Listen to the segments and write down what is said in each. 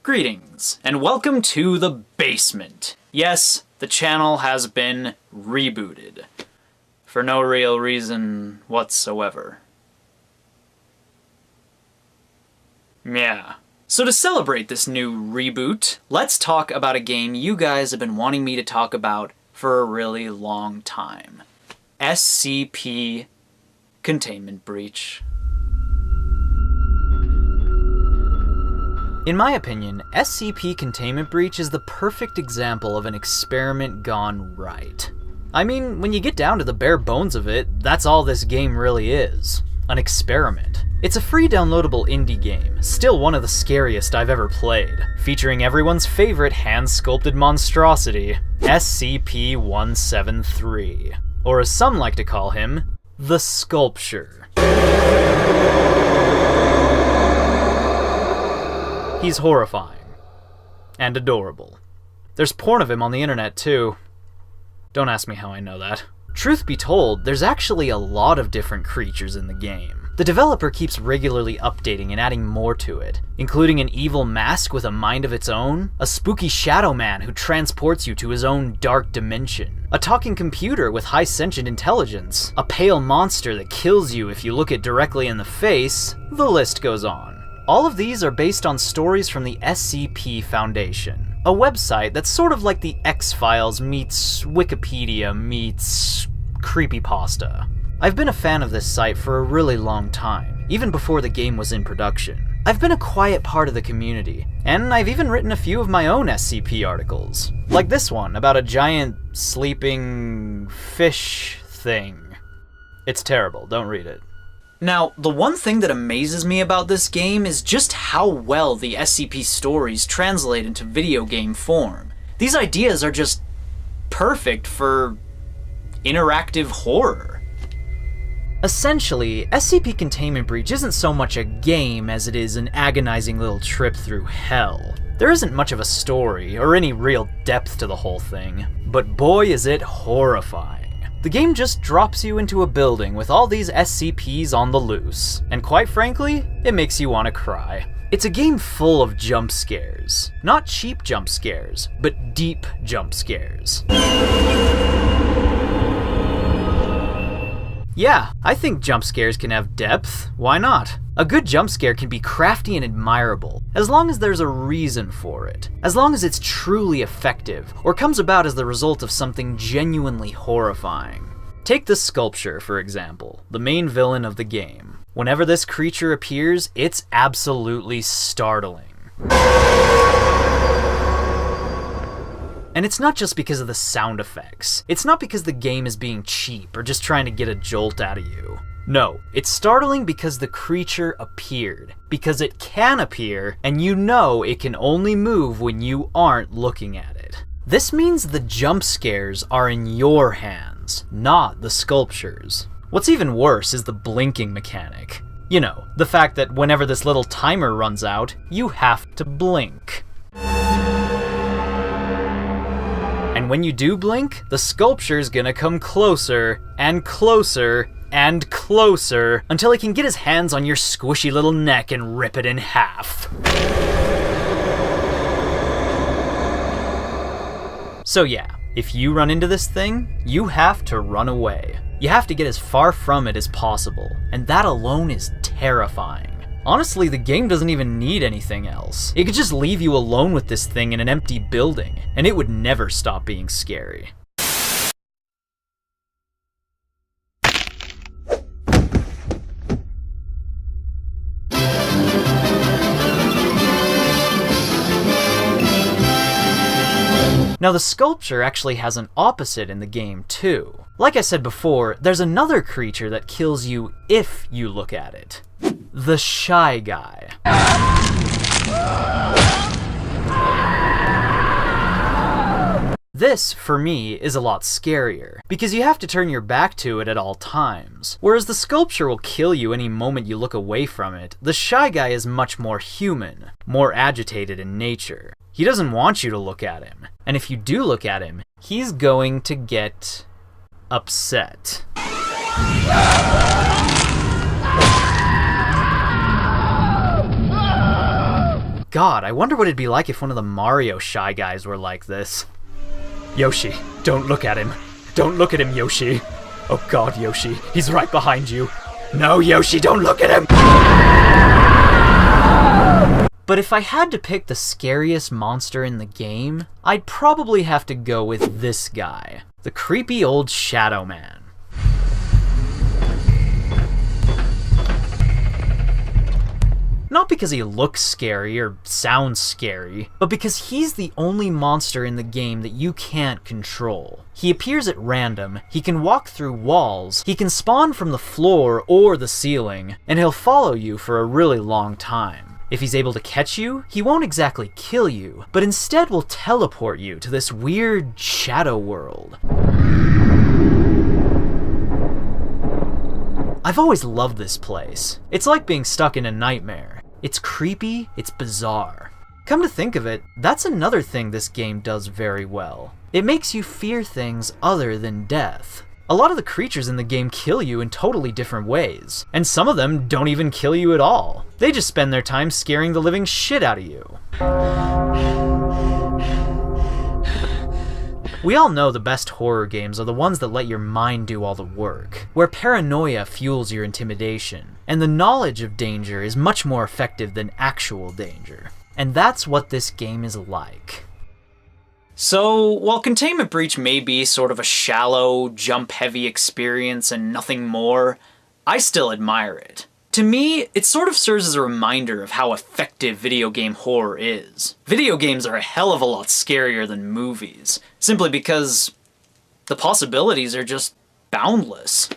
Greetings, and welcome to the basement. Yes, the channel has been rebooted. For no real reason whatsoever. Yeah. So to celebrate this new reboot, let's talk about a game you guys have been wanting me to talk about for a really long time. SCP Containment Breach. In my opinion, SCP Containment Breach is the perfect example of an experiment gone right. I mean, when you get down to the bare bones of it, that's all this game really is. An experiment. It's a free downloadable indie game, still one of the scariest I've ever played, featuring everyone's favorite hand-sculpted monstrosity, SCP-173. Or as some like to call him, the Sculpture. He's horrifying. And adorable. There's porn of him on the internet, too. Don't ask me how I know that. Truth be told, there's actually a lot of different creatures in the game. The developer keeps regularly updating and adding more to it, including an evil mask with a mind of its own, a spooky shadow man who transports you to his own dark dimension, a talking computer with high sentient intelligence, a pale monster that kills you if you look it directly in the face, the list goes on. All of these are based on stories from the SCP Foundation, a website that's sort of like the X-Files meets Wikipedia meets creepypasta. I've been a fan of this site for a really long time, even before the game was in production. I've been a quiet part of the community, and I've even written a few of my own SCP articles. Like this one, about a giant sleeping fish thing. It's terrible, don't read it. Now, the one thing that amazes me about this game is just how well the SCP stories translate into video game form. These ideas are just perfect for interactive horror. Essentially, SCP Containment Breach isn't so much a game as it is an agonizing little trip through hell. There isn't much of a story, or any real depth to the whole thing, but boy is it horrifying. The game just drops you into a building with all these SCPs on the loose, and quite frankly, it makes you want to cry. It's a game full of jump scares. Not cheap jump scares, but deep jump scares. Yeah, I think jump scares can have depth. Why not? A good jump scare can be crafty and admirable, as long as there's a reason for it. As long as it's truly effective, or comes about as the result of something genuinely horrifying. Take the Sculpture, for example, the main villain of the game. Whenever this creature appears, it's absolutely startling. And it's not just because of the sound effects. It's not because the game is being cheap or just trying to get a jolt out of you. No, it's startling because the creature appeared. Because it can appear, and you know it can only move when you aren't looking at it. This means the jump scares are in your hands, not the Sculpture's. What's even worse is the blinking mechanic. You know, the fact that whenever this little timer runs out, you have to blink. And when you do blink, the Sculpture's gonna come closer, and closer, and closer, until he can get his hands on your squishy little neck and rip it in half. So yeah, if you run into this thing, you have to run away. You have to get as far from it as possible, and that alone is terrifying. Honestly, the game doesn't even need anything else. It could just leave you alone with this thing in an empty building, and it would never stop being scary. Now the sculpture actually has an opposite in the game too. Like I said before, there's another creature that kills you if you look at it. The Shy Guy. This, for me, is a lot scarier, because you have to turn your back to it at all times. Whereas the sculpture will kill you any moment you look away from it, the Shy Guy is much more human, more agitated in nature. He doesn't want you to look at him, and if you do look at him, he's going to get upset. God, I wonder what it'd be like if one of the Mario Shy Guys were like this. Yoshi, don't look at him. Don't look at him, Yoshi. Oh God, Yoshi, he's right behind you. No, Yoshi, don't look at him! But if I had to pick the scariest monster in the game, I'd probably have to go with this guy. The creepy old Shadow Man. Not because he looks scary or sounds scary, but because he's the only monster in the game that you can't control. He appears at random, he can walk through walls, he can spawn from the floor or the ceiling, and he'll follow you for a really long time. If he's able to catch you, he won't exactly kill you, but instead will teleport you to this weird shadow world. I've always loved this place. It's like being stuck in a nightmare. It's creepy, it's bizarre. Come to think of it, that's another thing this game does very well. It makes you fear things other than death. A lot of the creatures in the game kill you in totally different ways, and some of them don't even kill you at all. They just spend their time scaring the living shit out of you. We all know the best horror games are the ones that let your mind do all the work, where paranoia fuels your intimidation, and the knowledge of danger is much more effective than actual danger. And that's what this game is like. So, while Containment Breach may be sort of a shallow, jump-heavy experience and nothing more, I still admire it. To me, it sort of serves as a reminder of how effective video game horror is. Video games are a hell of a lot scarier than movies, simply because the possibilities are just boundless.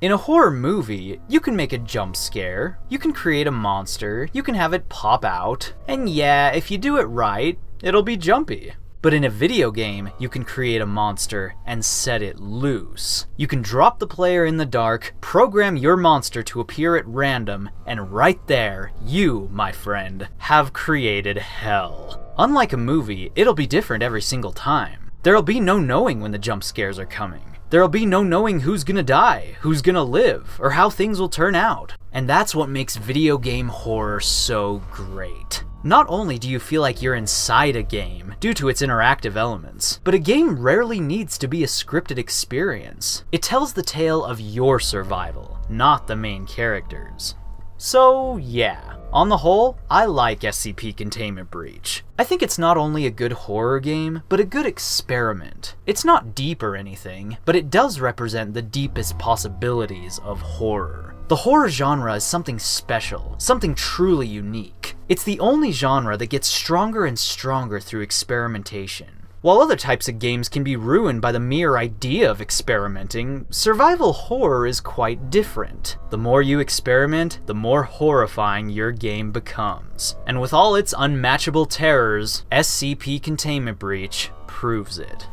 In a horror movie, you can make a jump scare, you can create a monster, you can have it pop out, and yeah, if you do it right, it'll be jumpy. But in a video game, you can create a monster and set it loose. You can drop the player in the dark, program your monster to appear at random, and right there, you, my friend, have created hell. Unlike a movie, it'll be different every single time. There'll be no knowing when the jump scares are coming. There'll be no knowing who's gonna die, who's gonna live, or how things will turn out. And that's what makes video game horror so great. Not only do you feel like you're inside a game, due to its interactive elements, but a game rarely needs to be a scripted experience. It tells the tale of your survival, not the main characters. So yeah, on the whole, I like SCP Containment Breach. I think it's not only a good horror game, but a good experiment. It's not deep or anything, but it does represent the deepest possibilities of horror. The horror genre is something special, something truly unique. It's the only genre that gets stronger and stronger through experimentation. While other types of games can be ruined by the mere idea of experimenting, survival horror is quite different. The more you experiment, the more horrifying your game becomes. And with all its unmatchable terrors, SCP Containment Breach proves it.